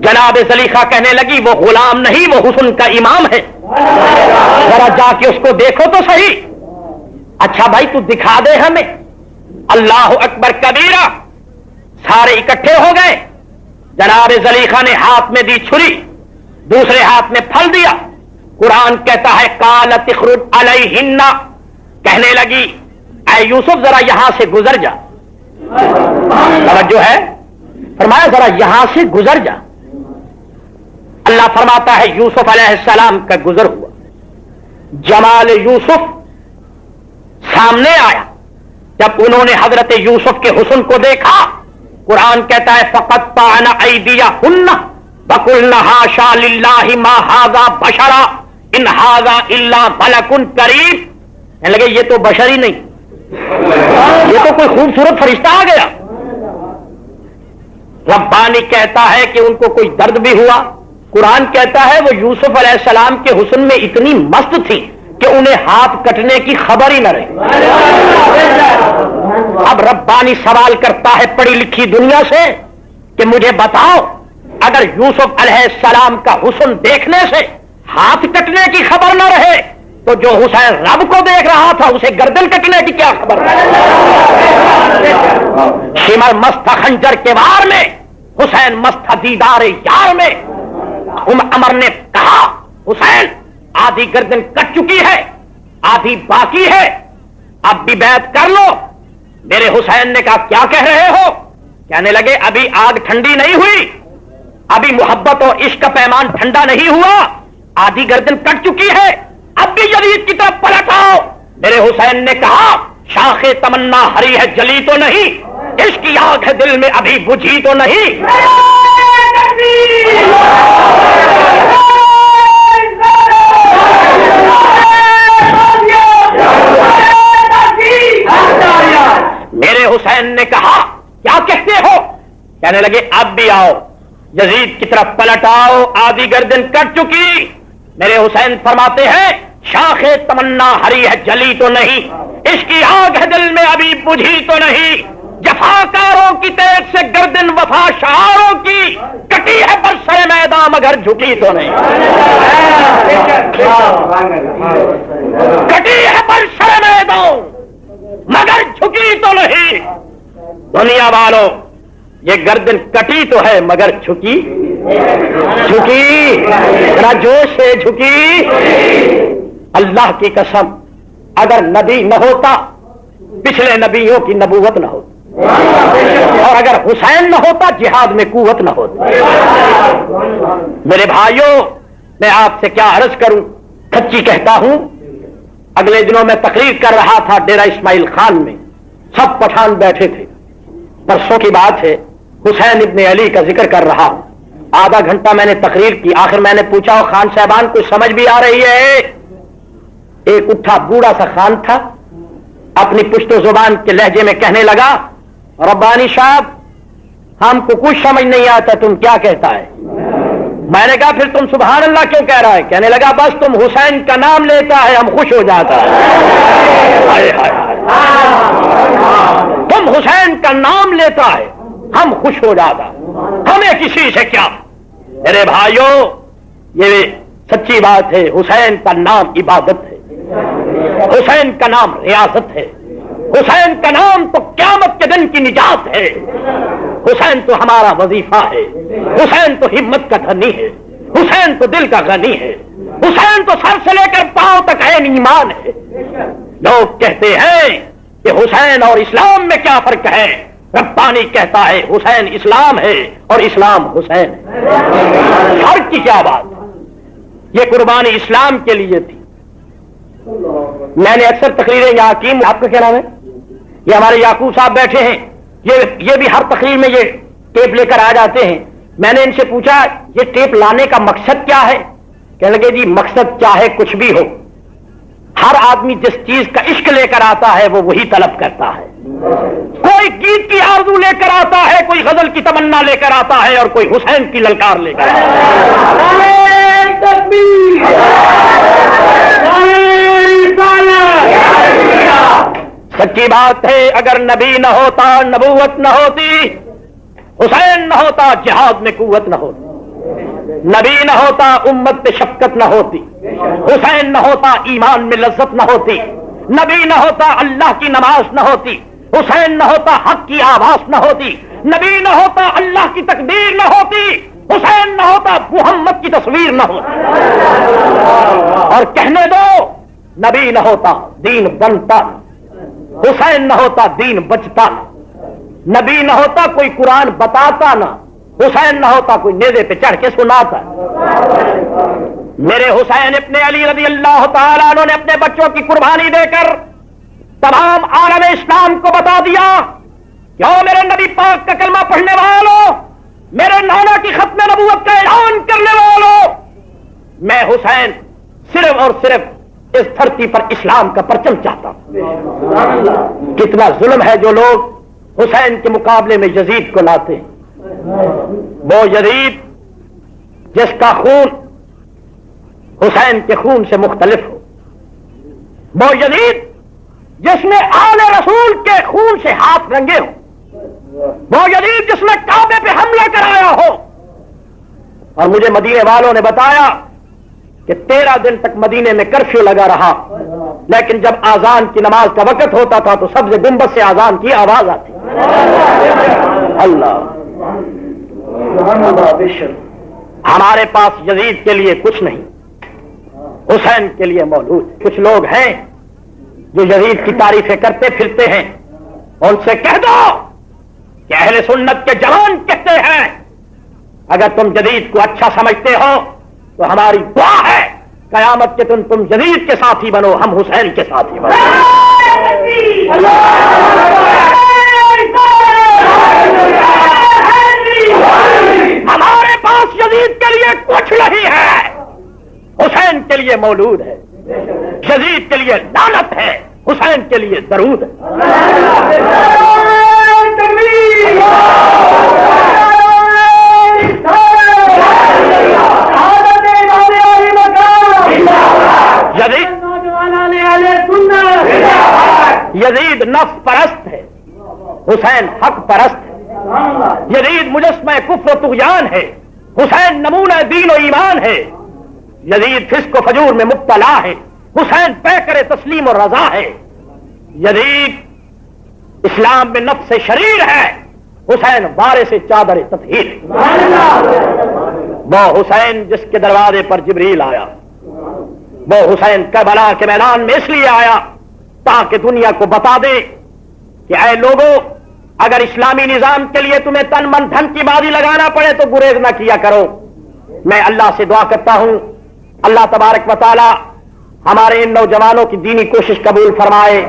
[SPEAKER 1] جناب زلیخا کہنے لگی وہ غلام نہیں، وہ حسن کا امام ہے، ذرا جا کے اس کو دیکھو تو صحیح۔ اچھا بھائی تو دکھا دے ہمیں۔ اللہ اکبر کبیرہ، سارے اکٹھے ہو گئے۔ جناب زلیخا نے ہاتھ میں دی چھری، دوسرے ہاتھ میں پھل دیا۔ قرآن کہتا ہے قالت اخرج علیہن، کہنے لگی اے یوسف ذرا یہاں سے گزر جا۔ توجہ ہے، فرمایا ذرا یہاں سے گزر جا۔ اللہ فرماتا ہے یوسف علیہ السلام کا گزر ہوا، جمال یوسف سامنے آیا۔ جب انہوں نے حضرت یوسف کے حسن کو دیکھا، قرآن کہتا ہے فقطعن ایدیہن وقلن حاشا للہ ما ھذا بشرا ان ھذا الا ملک کریم۔ کہنے لگے یہ تو بشر ہی نہیں، یہ تو کوئی خوبصورت فرشتہ آ گیا. ربانی کہتا ہے کہ ان کو کوئی درد بھی ہوا. قرآن کہتا ہے وہ یوسف علیہ السلام کے حسن میں اتنی مست تھی کہ انہیں ہاتھ کٹنے کی خبر ہی نہ رہی. اب ربانی سوال کرتا ہے پڑھی لکھی دنیا سے کہ مجھے بتاؤ اگر یوسف علیہ السلام کا حسن دیکھنے سے ہاتھ کٹنے کی خبر نہ رہے تو جو حسین رب کو دیکھ رہا تھا اسے گردن کٹنے کی کیا خبر؟ شمر مست تھا خنجر کے وار میں، حسین مست تھا دیدار یار میں. عمر نے کہا حسین آدھی گردن کٹ چکی ہے آدھی باقی ہے، اب بھی بیعت کر لو. میرے حسین نے کہا کیا کہہ رہے ہو؟ کہنے لگے ابھی آگ ٹھنڈی نہیں ہوئی، ابھی محبت اور عشق کا پیمان ٹھنڈا نہیں ہوا، آدھی گردن کٹ چکی ہے، اب بھی یزید کی طرف پلٹ آؤ. میرے حسین نے کہا شاخ تمنا ہری ہے جلی تو نہیں، عشق کی آگ ہے دل میں ابھی بجھی تو نہیں. میرے حسین نے کہا کیا کہتے ہو؟ کہنے لگے اب بھی آؤ یزید کی طرف پلٹ آؤ، آدھی گردن کٹ چکی. میرے حسین فرماتے ہیں شاخ تمنا ہری ہے جلی تو نہیں، عشق کی آگ ہے دل میں ابھی بجھی تو نہیں. جفاکاروں کی تیز سے گردن وفا شعاروں کی کٹی ہے پر سر میدان مگر جھکی تو نہیں. کٹی ہے پر سر میدان مگر جھکی تو نہیں. دنیا والوں یہ گردن کٹی تو ہے مگر جھکی ذرا جوش سے جھکی. اللہ کی قسم اگر نبی نہ ہوتا پچھلے نبیوں کی نبوت نہ ہوتی اور اگر حسین نہ ہوتا جہاد میں قوت نہ ہوتی. میرے بھائیوں میں آپ سے کیا عرض کروں، سچی کہتا ہوں. اگلے دنوں میں تقریر کر رہا تھا ڈیرہ اسماعیل خان میں، سب پٹھان بیٹھے تھے. پرسوں کی بات ہے، حسین ابن علی کا ذکر کر رہا ہوں. آدھا گھنٹہ میں نے تقریر کی، آخر میں نے پوچھا خان صاحبان کو سمجھ بھی آ رہی ہے؟ ایک اٹھا بوڑھا سا خان تھا، اپنی پشت و زبان کے لہجے میں کہنے لگا ربانی صاحب ہم کو کچھ سمجھ نہیں آتا، تم کیا کہتا ہے؟ میں نے کہا پھر تم سبحان اللہ کیوں کہہ رہا ہے؟ کہنے لگا بس تم حسین کا نام لیتا ہے ہم خوش ہو جاتا ہے. تم حسین کا نام لیتا ہے ہم خوش ہو جاتا، ہمیں کسی سے کیا. میرے بھائیوں یہ سچی بات ہے، حسین کا نام عبادت ہے، حسین کا نام ریاضت ہے، حسین کا نام تو قیامت کے دن کی نجات ہے. حسین تو ہمارا وظیفہ ہے، حسین تو ہمت کا دھنی ہے، حسین تو دل کا غنی ہے، حسین تو سر سے لے کر پاؤں تک عین ایمان ہے. لوگ کہتے ہیں کہ حسین اور اسلام میں کیا فرق ہے؟ ربانی کہتا ہے حسین اسلام ہے اور اسلام حسین ہے. فرق کی کیا بات؟ یہ قربانی اسلام کے لیے تھی. میں نے اکثر تقریریں یا حکیم آپ کا کیا نام ہے، یہ ہمارے یعقوب صاحب بیٹھے ہیں، یہ بھی ہر تقریر میں یہ ٹیپ لے کر آ جاتے ہیں. میں نے ان سے پوچھا یہ ٹیپ لانے کا مقصد کیا ہے؟ کہنے لگے جی مقصد چاہے کچھ بھی ہو، ہر آدمی جس چیز کا عشق لے کر آتا ہے وہ وہی طلب کرتا ہے. کوئی گیت کی آرزو لے کر آتا ہے، کوئی غزل کی تمنا لے کر آتا ہے اور کوئی حسین کی للکار لے کر آتا ہے. سچی بات ہے اگر نبی نہ ہوتا نبوت نہ ہوتی، حسین نہ ہوتا جہاد میں قوت نہ ہوتی، نبی نہ ہوتا امت پہ شفقت نہ ہوتی، حسین نہ ہوتا ایمان میں لذت نہ ہوتی، نبی نہ ہوتا اللہ کی نماز نہ ہوتی، حسین نہ ہوتا حق کی آواز نہ ہوتی، نبی نہ ہوتا اللہ کی تقدیر نہ ہوتی، حسین نہ ہوتا محمد کی تصویر نہ ہوتی. اور کہنے دو نبی نہ ہوتا دین بنتا، حسین نہ ہوتا دین بچتا، نبی نہ ہوتا کوئی قرآن بتاتا نہ، حسین نہ ہوتا کوئی نیزے پہ چڑھ کے سناتا. میرے حسین ابن علی رضی اللہ تعالیٰ عنہ نے اپنے بچوں کی قربانی دے کر تمام عالم اسلام کو بتا دیا کہ میرے نبی پاک کا کلمہ پڑھنے والوں، میرے نانا کی ختم نبوت کا اعلان کرنے والوں، میں حسین صرف اور صرف اس دھرتی پر اسلام کا پرچم چاہتا ہوں۔ کتنا ظلم ہے جو لوگ حسین کے مقابلے میں یزید کو لاتے ہیں۔ وہ یزید جس کا خون حسین کے خون سے مختلف ہو، وہ یزید جس نے آل رسول کے خون سے ہاتھ رنگے ہو، وہ یزید جس نے کعبے پہ حملہ کرایا ہو۔ اور مجھے مدینے والوں نے بتایا کہ 13 دن تک مدینے میں کرفیو لگا رہا، لیکن جب آذان کی نماز کا وقت ہوتا تھا تو سبز گنبد سے آذان کی آواز آتی۔ اللہ، ہمارے پاس یزید کے لیے کچھ نہیں، حسین کے لیے موجود۔ کچھ لوگ ہیں جو یزید کی تعریفیں کرتے پھرتے ہیں، ان سے کہہ دو کہ اہل سنت کے جوان کہتے ہیں اگر تم یزید کو اچھا سمجھتے ہو تو ہماری دعا ہے قیامت کے دن تم یزید کے ساتھی بنو، ہم حسین کے ساتھی بنو۔ ہمارے پاس یزید کے لیے کچھ نہیں ہے، حسین کے لیے مولود ہے۔ یزید کے لیے لعنت ہے، حسین کے لیے درود ہے۔ یزید نفس پرست ہے، حسین حق پرست ہے۔ یزید مجسمہ کفر و طغیان ہے، حسین نمونہ دین و ایمان ہے۔ یزید فسق و فجور میں مبتلا ہے، حسین پیکر تسلیم و رضا ہے۔ یزید اسلام میں نفس شریر ہے، حسین وارث چادر تطہیر ہے۔ وہ حسین جس کے دروازے پر جبریل آیا، وہ حسین کربلا کے میدان میں اس لیے آیا تاکہ دنیا کو بتا دے کہ اے لوگوں، اگر اسلامی نظام کے لیے تمہیں تن من دھن کی بازی لگانا پڑے تو گریز نہ کیا کرو۔ میں اللہ سے دعا کرتا ہوں اللہ تبارک و تعالی ہمارے ان نوجوانوں کی دینی کوشش قبول فرمائے۔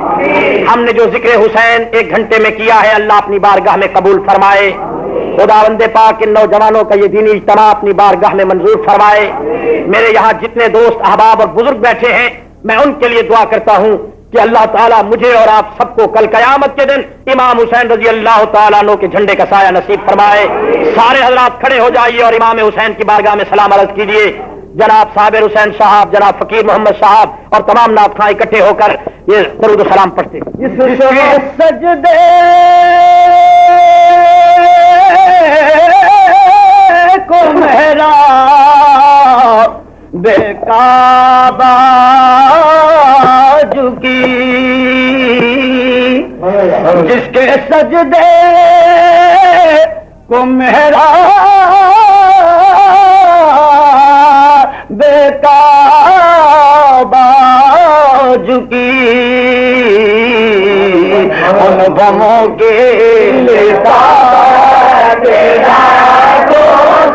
[SPEAKER 1] ہم نے جو ذکر حسین 1 گھنٹے میں کیا ہے اللہ اپنی بارگاہ میں قبول فرمائے۔ خداوند پاک ان نوجوانوں کا یہ دینی اجتماع اپنی بارگاہ میں منظور فرمائے۔ میرے یہاں جتنے دوست احباب اور بزرگ بیٹھے ہیں میں ان کے لیے دعا کرتا ہوں کہ اللہ تعالیٰ مجھے اور آپ سب کو کل قیامت کے دن امام حسین رضی اللہ تعالیٰ عنہ کے جھنڈے کا سایہ نصیب فرمائے۔ سارے حضرات کھڑے ہو جائیے اور امام حسین کی بارگاہ میں سلام عرض کیجیے۔ جناب صابر حسین صاحب، جناب فقیر محمد صاحب اور تمام نعت خواں اکٹھے ہو کر یہ درود و سلام پڑھتے ہیں۔ سجدے کو محراب بے کعبہ جھکی، جس کے سجدے کو محراب بے کعبہ جھکی، ان غموں کے لسان تیرا کو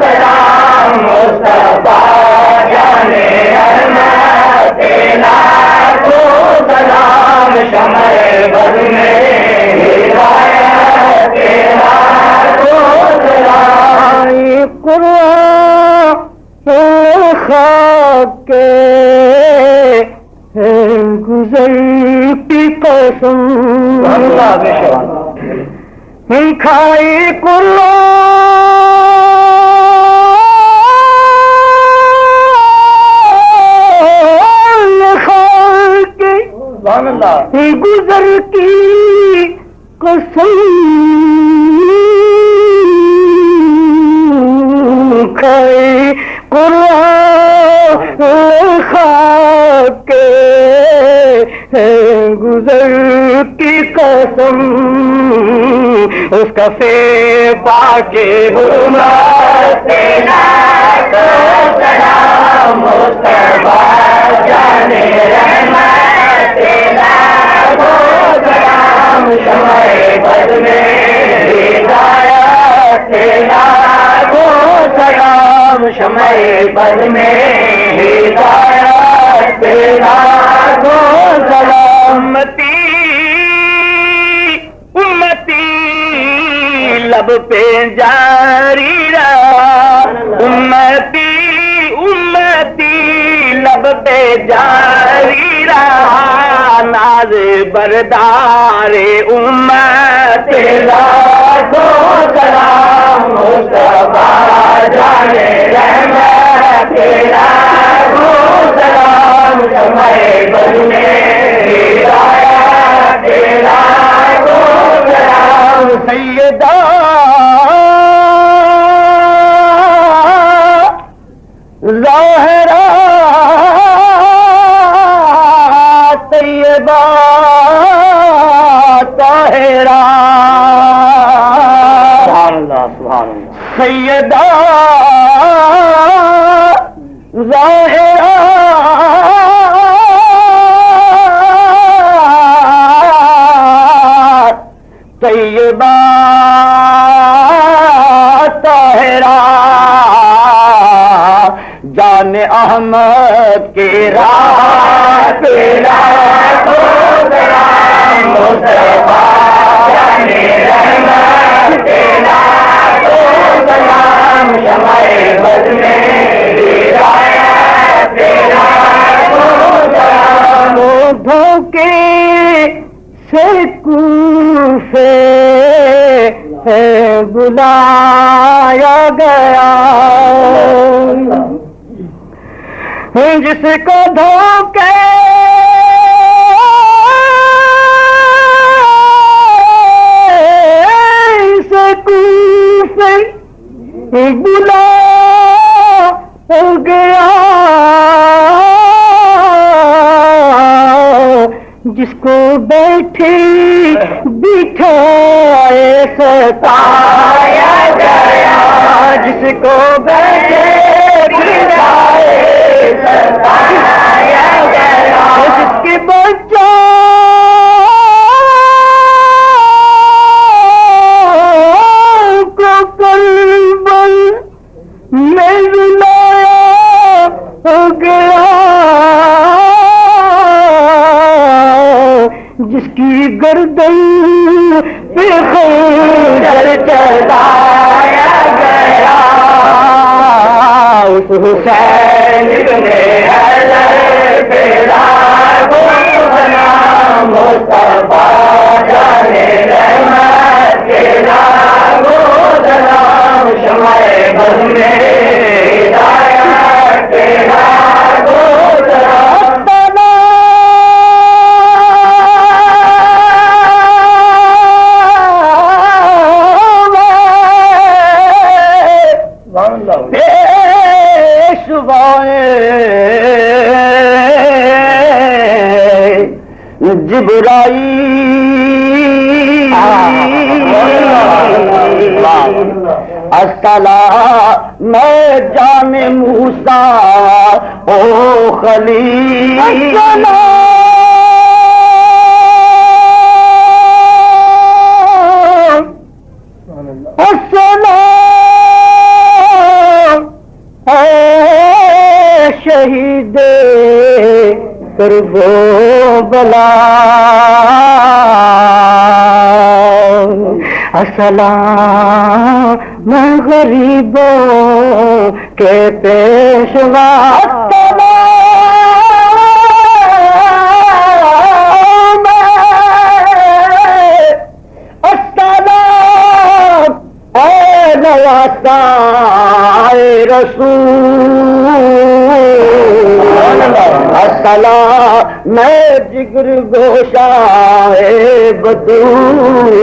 [SPEAKER 1] سلام مصطفیٰ جانے رحمت تیرا کو سلام شمع بد میں ہدایت تیرا کو سلام قرآن خاک کے گزر کی قسم کھائی قرآن خاک کے گزر کی قسم کھائی قرآن خاک کے گزر کی قسم، اس کا فیبا کے حرمت تیرا کو سلام مصطفیٰ جانے رحمت تیرا کو سلام شمع بد میں ہدایت تیرا کو سلام شمع بد میں ہدایت تیرا کو سلام۔ امتی لب پہ جاری رہا، امتی لب پہ جاری رہا ناز بردار امت لاکھوں سلام مصطفیٰ جانے رحمت لاکھوں سلام شمع بز میں ہدایت لاکھوں سلام سیدہ ظاہرہ طیبہ طاہرہ سبحان اللہ سبحان اللہ سیدہ ظاہرہ طیبہ طاہرہ جان احمد کی راہ پہ لاکھوں سلام مصطفیٰ جانے رحمت پہ لاکھوں سلام شمع بز میں ہدایت پہ لاکھوں سلام دھوکے سے کوفے ہے بلایا گیا جس کو دھوکے سے کوفے بلا گیا جس کو بیٹھی بٹھائے ستایا گیا جس کو بیٹھے بٹھائے ستایا گیا جس کے بچوں کو کلبل میں رلایا گیا جس کی گردن پہ خنجر چلایا گیا اس حسین ابن حضر پہ لاکھوں سلام مصطفیٰ جانے رحمت پہ لاکھوں سلام شمع بز میں ہدایت پہ لاکھوں سلام جبرائیل السلام میں جان موسیٰ او خلیل السلام اے شہید کربو بلا السلام میں غریبوں کے پیشوا رسول السلام میں جگر گوشہ بطول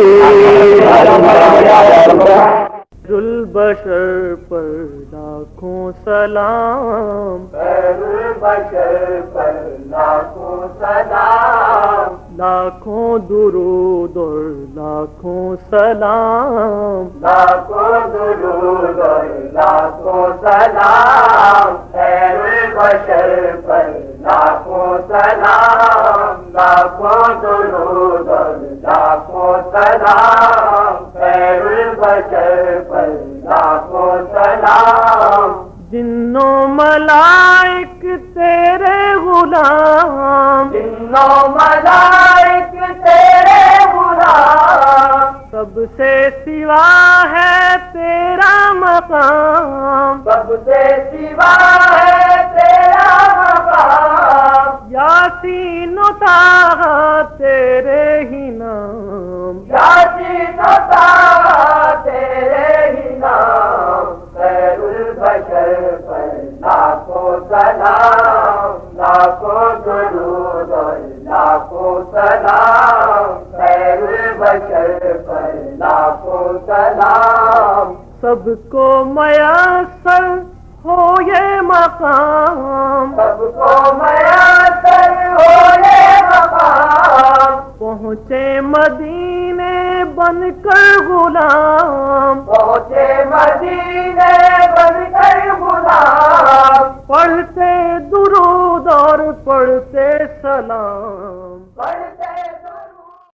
[SPEAKER 1] البشر پر لاکھوں سلام البشر پر لاکھوں سلام لاکھوں درود اور لاکھوں سلام لاکھوں درود اور لاکھوں سلام خیر البشر پر لاکھوں سلام لاکھوں درود اور لاکھوں سلام خیر البشر پر لاکھوں سلام جنوں ملائک تیرے غلام جنوں ملائک تیرے غلام سب سے سوا ہے تیرا مقام سب سے سوا ہے تیرا مقام یا یاسین و طٰہٰ تیرے ہی نام، یاسین و طٰہٰ تیرے ہی نام، خیر البشر پر لاکھوں سلام، لاکھوں درود اور لاکھوں سلام، خیر البشر پر لاکھوں سلام۔ سب کو میسر ہو یہ مقام، سب کو میسر ہو یہ مقام، پہنچے مدینے بن کر غلام، پہنچے مدینے